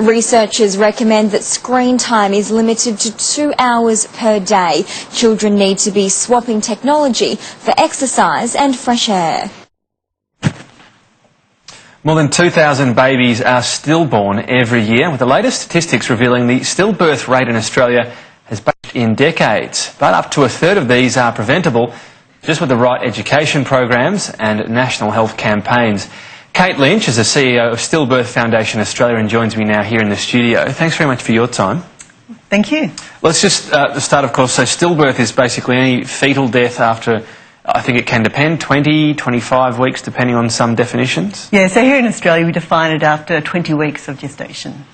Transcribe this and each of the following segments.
Researchers recommend that screen time is limited to 2 hours per day. Children need to be swapping technology for exercise and fresh air. More than 2,000 babies are stillborn every year, with the latest statistics revealing the stillbirth rate in Australia has backed in decades. But up to a third of these are preventable just with the right education programs and national health campaigns. Kate Lynch is the CEO of Stillbirth Foundation Australia and joins me now here in the studio. Thanks very much for your time. Thank you. Let's just start, of course. So stillbirth is basically any fetal death after, I think it can depend, 20, 25 weeks, depending on some definitions? Yeah, so here in Australia we define it after 20 weeks of gestation.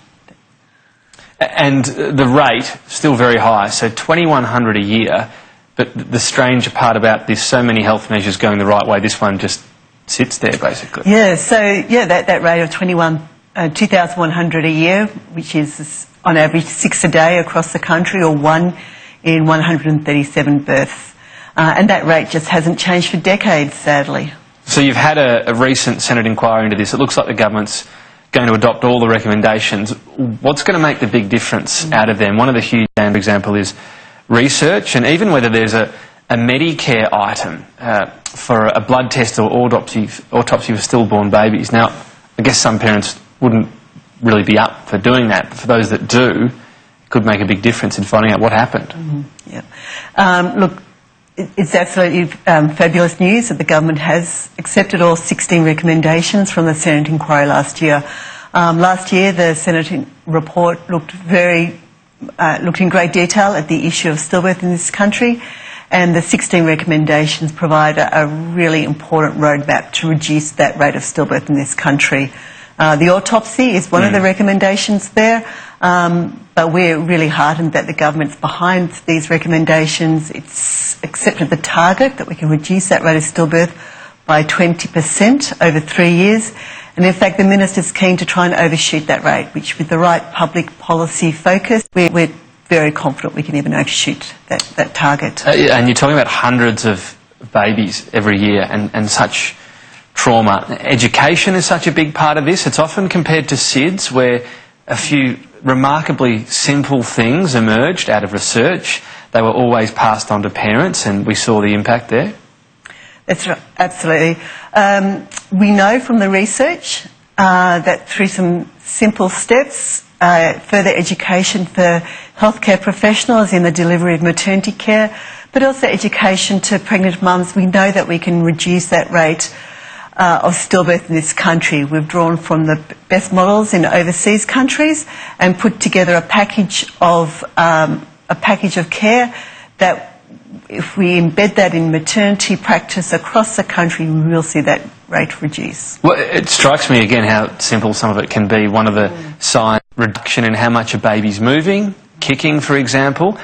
And the rate, still very high, so 2,100 a year. But the strange part about this, so many health measures going the right way, this one just sits there, basically. Yeah, so that rate of 2,100 a year, which is on average 6 a day across the country, or 1 in 137 births. And that rate just hasn't changed for decades, sadly. So you've had a recent Senate inquiry into this. It looks like the government's going to adopt all the recommendations. What's going to make the big difference out of them? One of the huge, for example, is research, and even whether there's a Medicare item for a blood test or autopsy for stillborn babies. Now, I guess some parents wouldn't really be up for doing that, but for those that do, it could make a big difference in finding out what happened. Look, it's absolutely fabulous news that the government has accepted all 16 recommendations from the Senate inquiry last year. Last year, the Senate report looked in great detail at the issue of stillbirth in this country, and the 16 recommendations provide a really important roadmap to reduce that rate of stillbirth in this country. The autopsy is one of the recommendations there, but we're really heartened that the government's behind these recommendations. It's accepted the target that we can reduce that rate of stillbirth by 20% over 3 years. And in fact, the Minister's keen to try and overshoot that rate, which with the right public policy focus, we're very confident we can even overshoot that target. And you're talking about hundreds of babies every year and such trauma. Education is such a big part of this. It's often compared to SIDS, where a few remarkably simple things emerged out of research. They were always passed on to parents, and we saw the impact there. That's right, absolutely. We know from the research that through some simple steps, further education for healthcare professionals in the delivery of maternity care, but also education to pregnant mums, we know that we can reduce that rate of stillbirth in this country. We've drawn from the best models in overseas countries and put together a package of care that, if we embed that in maternity practice across the country, we will see that rate reduce. Well, it strikes me again how simple some of it can be. One of the signs, reduction in how much a baby's moving, kicking, for example.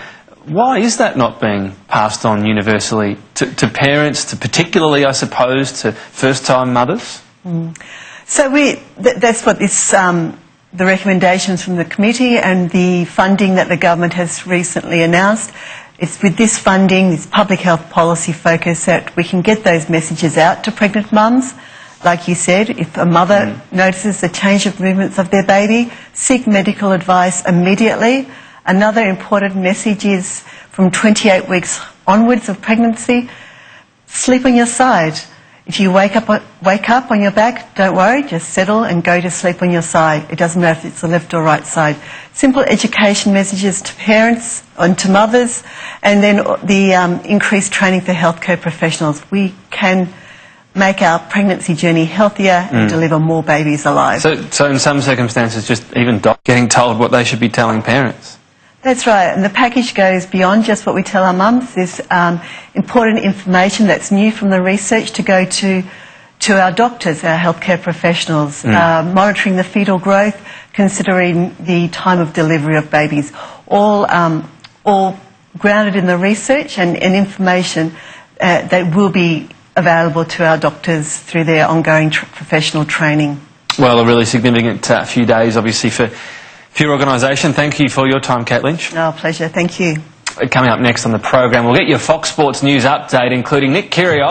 Why is that not being passed on universally to parents, to particularly, I suppose, to first-time mothers? So that's what this, the recommendations from the committee and the funding that the government has recently announced. It's with this funding, this public health policy focus, that we can get those messages out to pregnant mums. Like you said, if a mother notices a change of movements of their baby, seek medical advice immediately. Another important message is, from 28 weeks onwards of pregnancy, sleep on your side. If you wake up on your back, don't worry, just settle and go to sleep on your side. It doesn't matter if it's the left or right side. Simple education messages to parents and to mothers, and then the increased training for healthcare professionals. We can make our pregnancy journey healthier and deliver more babies alive. So in some circumstances, just even getting told what they should be telling parents. That's right, and the package goes beyond just what we tell our mums. There's important information that's new from the research to go to our doctors, our healthcare professionals, monitoring the fetal growth, considering the time of delivery of babies, all grounded in the research and information that will be available to our doctors through their ongoing professional training. Well, a really significant few days, obviously, for your organisation. Thank you for your time, Kate Lynch. Oh, pleasure. Thank you. Coming up next on the program, we'll get your Fox Sports News update, including Nick Kyrgios.